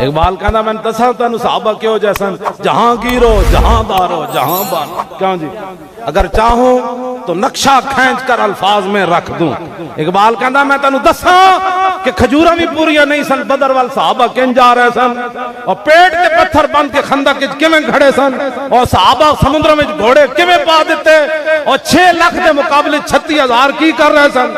इकबाल कहना मैं दसा तेन साहबा क्यों जैसन जहांगीरो जहांदारो जहांबान। क्यों जी? अगर चाहूं तो नक्शा खींच कर अल्फाज में रख दूं। इकबाल कहना मैं तेन दसा कि खजूरा भी पूरी नहीं सन, बदर वाल साहबा किन जा रहे सन, और पेट के पत्थर बंद के खंदक किवें खड़े सन, और साहबा समुद्र में घोड़े किवें पा देते, और 6 लाख के मुकाबले 36,000 की कर रहे सन।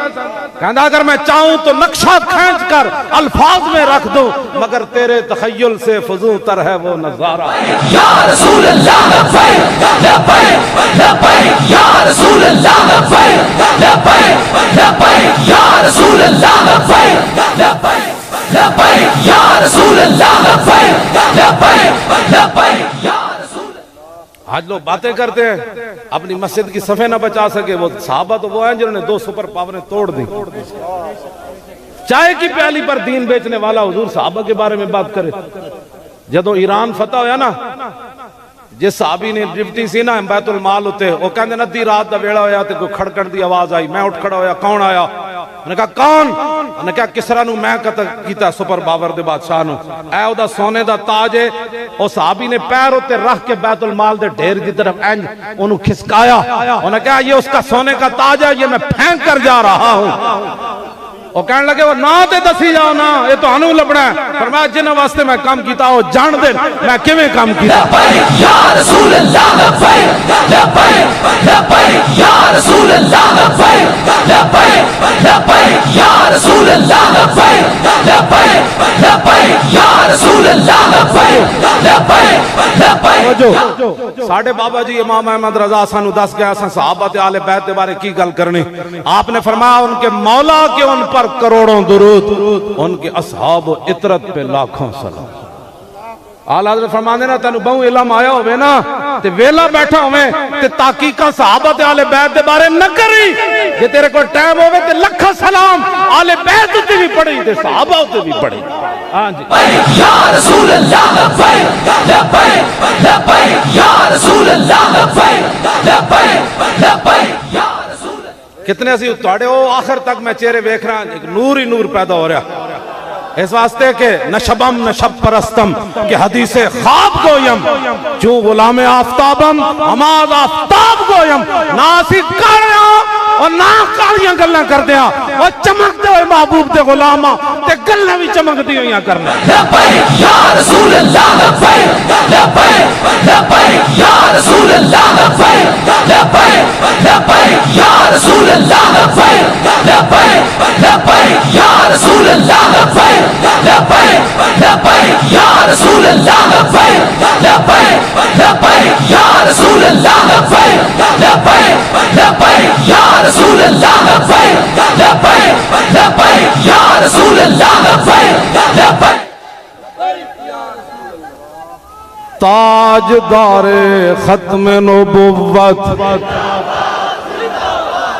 कहना अगर मैं चाहूं तो नक्शा खींच कर अल्फाज में रख दूं, मगर तेरे तखय्युल से फजू तर है वो नजारा। या रसूल अल्लाह लब्बैक लब्बैक लब्बैक या रसूल अल्लाह लब्बैक लब्बैक लब्बैक या रसूल अल्लाह लब्बैक लब्बैक लब्बैक या रसूल अल्लाह लब्बैक लब्बैक लब्बैक या रसूल। आज लोग बातें करते हैं अपनी मस्जिद की सफे न बचा सके, वो साहबा तो वो हैं जिन्होंने 2 सुपर पावरें तोड़ दी। चाय की प्याली पर दीन बेचने वाला हुजूर साहबा के बारे में बात करे। जदों ईरान फतह होया ना, जिस साहबी ने डिप्टी सी ना बैतुल माल उत्ते, वो कहंदे न अद्धी रात दा वेला होया ते कोई खड़कड़ दी आवाज आई। मैं उठ खड़ा होया, कौन आया? उन्हें कहा कौन? उन्हें कहा किसरा नू मैं कतल कीता सुपर पावर दे बादशाह नू, ऐ ओदा सोने दा ताज है। और साहबी ने पैर उत्ते रख के बैतुल माल दे ढेर की तरफ इंज ओनू खिसकाया। उन्हें कहा ये उसका सोने का ताज है, ये मैं फेंक कर जा रहा हूं। और कहने लगे वो ना ते दसी जाओ ना, ये तो अनु लबना है। फरमाया जिन्हां वास्ते मैं काम कीता वो जान दे मैं किवें काम कीता। या रसूल अल्लाह लब्बैक लब्बैक लब्बैक या रसूल अल्लाह लब्बैक लब्बैक लब्बैक या रसूल अल्लाह लब्बैक लब्बैक लब्बैक या रसूल अल्लाह लब्बैक लब्बैक लब्बैक। साडे बाबा जी इमाम अहमद रजा सानू दस गया सहाबा ते आले बैत के बारे की गल करनी। आपने फरमाया उनके मौला के उन पर करोड़ों दुरूद, उनके असहाब इतरत पे लाखों सलाम। आला हज़रत फरमांदे ना तेन बहु इलम आया होवे ना ते वेला बैठा होवे ते ताकीका सहाबा ते आले बैत दे बारे न करी। जे तेरे को टाइम होवे ते लखा सलाम आले बैत उते भी पढ़ी ते सहाबा उते भी पढ़ी। हां जी या रसूल अल्लाह लब्बैक लब्बैक लब्बैक या रसूल अल्लाह लब्बैक लब्बैक लब्बैक या रसूल। कितने सी तुहाडे ओ आखिर तक मैं चेहरे वेख रहा, एक नूर ही नूर पैदा हो रहा। इस वास्ते के नशबम नशब परस्तम के हदीसे ख्वाब गोयम जो गुलाम आफ्ताबम हमाद आफ्ताब गोयम। ना असी कालियां और ना कालियां गल्लां करदे आ, और चमकदे हुए महबूब दे गुलामा ते गल्लां भी चमकदी होइयां करना। लब्बैक या रसूल अल्लाह लब्बैक लब्बैक लब्बैक या रसूल अल्लाह लब्बैक लब्बैक लब्बैक या रसूल अल्लाह लब्बैक लब्बैक लब्बैक या रसूल अल्लाह लब्बैक लब्बैक लब्बैक या रसूल अल्लाह लब्बैक लब्बैक लब्बैक या रसूल अल्लाह लब्बैक लब्बैक लब्बैक या रसूल अल्लाह लब्बैक लब्बैक लब्बैक या रसूल अल्लाह लब्बैक लब्बैक। ताजदारे खत्म नबुव्वत।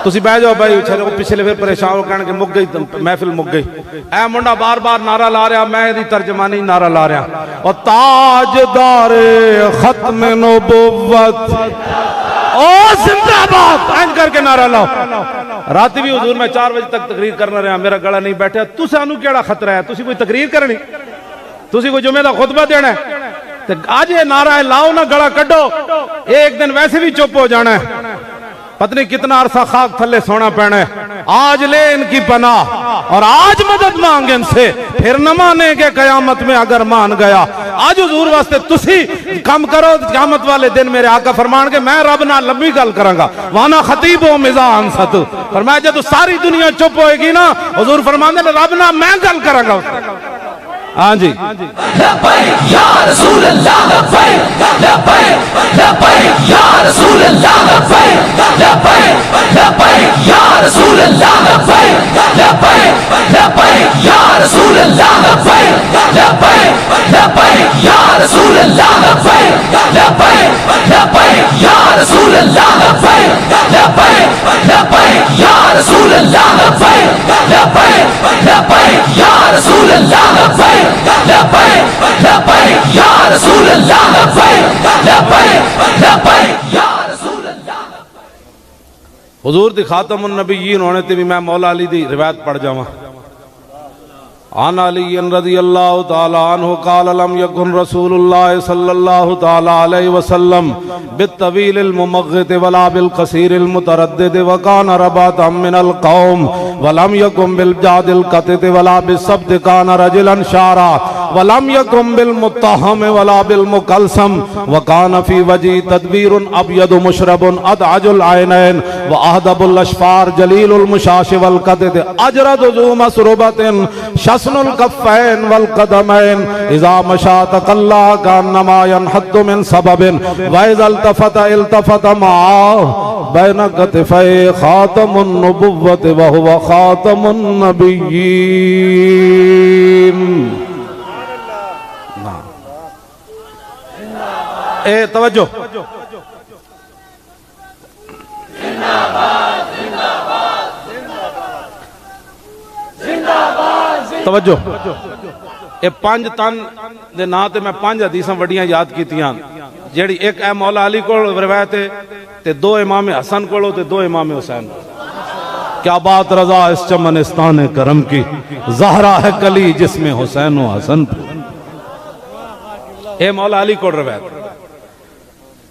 तुसी बह जाओ भाई, चलो पिछले फिर परेशान हो कहने मुक गई महफिल मुक गई। ऐ मुंडा बार बार नारा ला रहा, मैं इहदी तर्जमानी नारा ला रहा। और ताजदारे खत्म नबुव्वत ओ जिंदाबाद ऐन करके नारा लाओ। रात भी हुजूर मैं 4 बजे तक तकरीर करना रहा, मेरा गला नहीं बैठा। तुसानू केड़ा खतरा है? तुसी कोई तकरीर करनी, तुसी कोई जुमे दा खुतबा देना है ते आज ये नारा लाओ ना, गला कड्डो। एक दिन वैसे भी चुप हो जाना है, पत्नी कितना अरसा खाक थल्ले सोना पैना है। आज ले इनकी पनाह और आज मदद मांगे इनसे, फिर न मानेंगे कयामत में अगर मान गया। आज हुजूर वास्ते तुसी कम करो, कयामत वाले दिन मेरे आका फरमान के मैं रब नाल लंबी गल करांगा। वाना खतीब हो मिजान सत फरमाया जब सारी दुनिया चुप होएगी ना, हुजूर फरमांदे रब नाल मैं गल करांगा। हाँ जी लब्बैक या रसूल अल्लाह लब्बैक लब्बैक लब्बैक या रसूल अल्लाह लब्बैक लब्बैक लब्बैक या रसूल अल्लाह लब्बैक लब्बैक लब्बैक या रसूल अल्लाह लब्बैक लब्बैक लब्बैक या रसूल अल्लाह लब्बैक लब्बैक लब्बैक या रसूल अल्लाह लब्बैक लब्बैक लब्बैक या रसूल अल्लाह लब्बैक लब्बैक लब्बैक या रसूल अल्लाह लब्बैक लब्बैक लब्बैक या रसूल अल्लाह लब्बैक लब्बैक लब्बैक या रसूल अल्लाह। हुजूर दी खातमुन नबीयीन होने ते भी मैं मौला अली दी रिवायत पढ़ जावां। आन अली रज़ियल्लाहु ताला अन्हु क़ाल लम यकुन रसूलुल्लाह सल्लल्लाहु ताला अलैहि वसल्लम बित्तवीलिल मुमग़्ग़ित वला बिल क़सीरिल मुतरद्दिद व कान रबातम मिनल क़ौम व लम यकुन बिल जादिल क़तित वला बिस्सब्त कान रजुलन शारा व लम यकुन बिल मुत्तहम वला बिल मुकल्सम व कान फी वजी तदबीरुन अबयद मुशरबुन अदअजुल ऐनैन व अहदबुल अशफार जलीलुल मुशाश वल क़तित अजरद ज़ू मसरुबतिन शस्नुल कफ़ैन वल क़दमैन इज़ा मशा तक़ल्ला कान्नमा यनहद्दु मिन सबबिन व इज़ा इल्तफ़त मअ बैन कतिफ़ै ख़ातमुन नबुव्वत व हुवा ख़ातमुन नबिय्यीन। ए तवज्जो, तवज्जो, ये पांच तन दे नां ते मैं पांच हदीसां वड्डियां याद कीतियां जेड़ी एक है मौला अली को रिवायत है ते दो इमाम हसन को ते दो इमाम हुसैन। क्या बात रजा इस चमनिस्तान करम की, ज़हरा है कली जिसमें हुसैन व हसन। ए मौला अली को रिवायत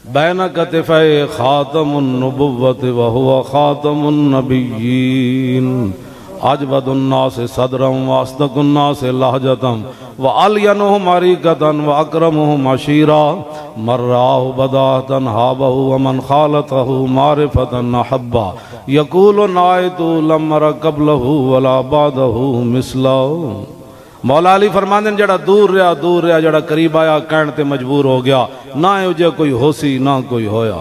बैन कतिफ़ै ख़ातमुन नबुव्वत व हुवा ख़ातमुन नबिय्यीन अजबदुन्नास सदरम व अस्दकुन्नास लहजतम व अलयनुहुम अरीक़तन व अकरमुहुम अशीरा मर्राहु बदातन हाबहु व मन खालतहु मारिफतन अहब्बा यक़ूलु नाइतु लम अर क़ब्लहु वला बादहु मिसलहु। मौला अली फरमांदे जड़ा दूर रहा जड़ा करीब आया कहण ते मजबूर हो गया। ना उजे कोई होसी ना कोई होया,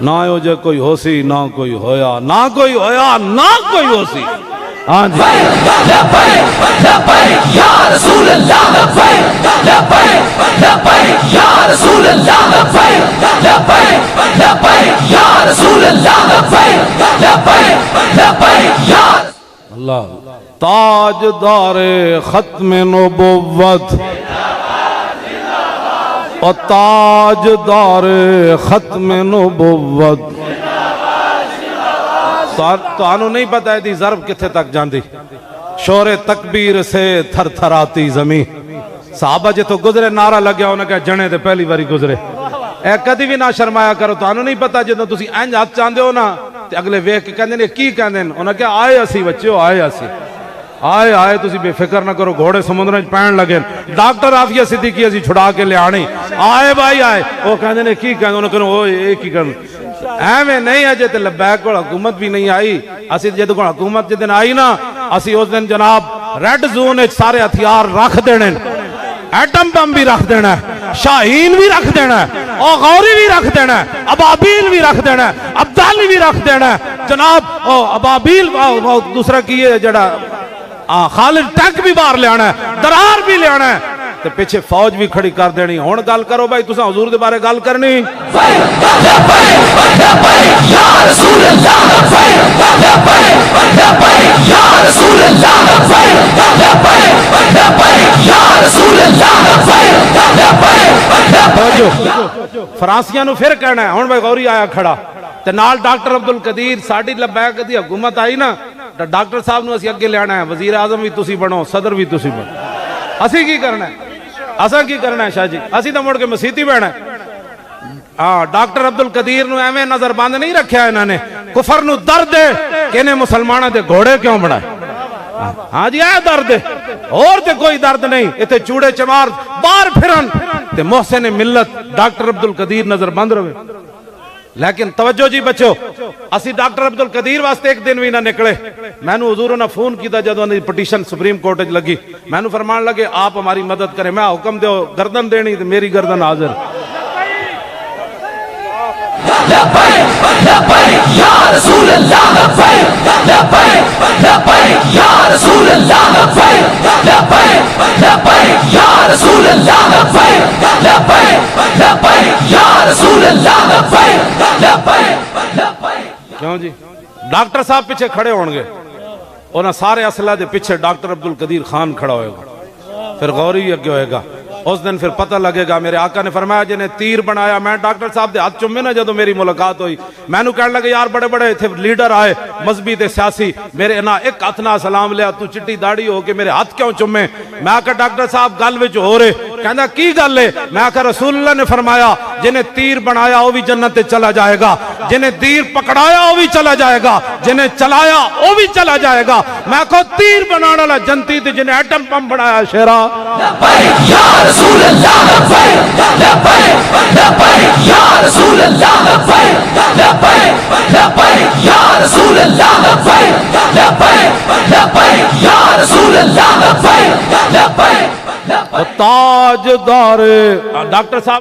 ना उजे कोई होसी ना कोई होया, ना कोई होया ना कोई होसी। हाँ जी या रसूल अल्लाह लब्बैक लब्बैक या रसूल अल्लाह लब्बैक लब्बैक या रसूल अल्लाह लब्बैक लब्बैक या अल्लाह। ताजदारे खत्म नबुव्वत और ताजदारे खत्म नबुव्वत। तो नहीं पता है दी ज़र्ब किथे तक जांदी, शोरे तकबीर से थर थराती जमी। साहबा जो तो गुजरे नारा लग्या उन्हें कहा जने ते पहली बारी गुजरे। ए कदी भी ना शर्माया करो, तो नहीं पता जो तुम इंज हाथ चाहते हो ना तो अगले वेख के कहते की कहते उन्हें क्या आए असी बच्चे आए असी आए आए तुसी बेफिक्र ना करो, घोड़े समुद्र पैन लगे। डॉक्टर आफिया सिद्दीकी असी छुड़ा के लिया आए भाई आए। वो कहते ने की कहते उन्हें कहो एक ही कर एवं नहीं अजे तो लब्बैक को हुकूमत भी नहीं आई। असी जो हुकूमत जिस दिन आई ना असी उस दिन जनाब रेड जोन सारे हथियार रख देने, एटम बम भी रख देना, शाहीन भी रख देना, और गौरी भी रख देना, अबाबील भी रख देना, अब्दाली भी रख देना जनाब। अबाबील दूसरा की है जड़ा खालिद टैंक भी बाहर लिया, दरार भी लिया, तो पीछे फौज भी खड़ी कर देनी। हुण गल करो भाई, तुसा हुजूर दे बारे गल करनी। फ्रांसिया नूं फिर कहना है हुण भाई गौरी आया खड़ा ते नाल डॉक्टर अब्दुल कदीर। साडी लब्बैक दी हुकूमत आई ना तो डॉक्टर साहब नूं असीं अगे लियाना है, वजीर आजम भी तुसीं बनो, सदर भी तुसीं बनो। असीं की करना है, असा की करना है शाह जी, असीं तो मुड़ के मसीती बहना है। हाँ डॉक्टर अब्दुल कदीर नूं एवें नजरबंद नहीं रखा इन्होंने, कुफर नूं दर्द है कि इन्हें मुसलमानों के घोड़े क्यों बनाए। हाँ जी आ दर्द है, और ते कोई दर्द नहीं। इतने चूड़े चमार बाहर फिरन ते मोहसिन मिल्लत डॉक्टर अब्दुल कदीर नजरबंद रहे। लेकिन तवज्जो जी बच्चो, असी डॉक्टर अब्दुल कदीर वास्ते एक दिन भी ना निकले। मैनू हुजूर ने फोन किया जदों दी पटिशन सुप्रीम कोर्ट च लगी, मैनू फरमान लगे आप हमारी मदद करें। मैं हुक्म दो गर्दन देनी तो मेरी गर्दन हाजिर। या रसूल अल्लाह लब्बैक लब्बैक या रसूल अल्लाह लब्बैक लब्बैक या रसूल अल्लाह लब्बैक लब्बैक या रसूल अल्लाह लब्बैक लब्बैक। क्यों जी डॉक्टर साहब पीछे खड़े होंगे, उन्हें सारे असला के पीछे डॉक्टर अब्दुल कदीर खान खड़ा होएगा, फिर गौरी अगे होएगा। उस दिन फिर पता लगेगा। मेरे आका ने फरमाया जिन्हें तीर बनाया, मैं डॉक्टर साहब के हाथ चुमे ना जो मेरी मुलाकात हुई, मैनू कहने लगे यार बड़े बड़े इतने लीडर आए मजहबी ते सियासी, मेरे ना एक हथ ना सलाम लिया, तू चिट्टी दाढ़ी हो के मेरे हाथ क्यों चुमे? मैं आखा डॉक्टर साहब गल विच हो रहे, कहना की गल है? मैं आखा रसूलुल्लाह ने फरमाया जिन्हें तीर बनाया वो भी जन्नत ते चला जाएगा, जिन्हें तीर पकड़ाया वो भी चला जाएगा, जिन्हें चलाया वो भी चला जाएगा। मैं को तीर बनाने वाला जनती थी, जिन्हें एटम पंप बनाया शेरा। लब्बैक या रसूल अल्लाह, लब्बैक लब्बैक लब्बैक या रसूल अल्लाह, लब्बैक लब्बैक लब्बैक या रसूल अल्लाह, लब्बैक लब्बैक लब्बैक या रसूल अल्लाह, लब्बैक लब्बैक। ताजदार डॉक्टर साहब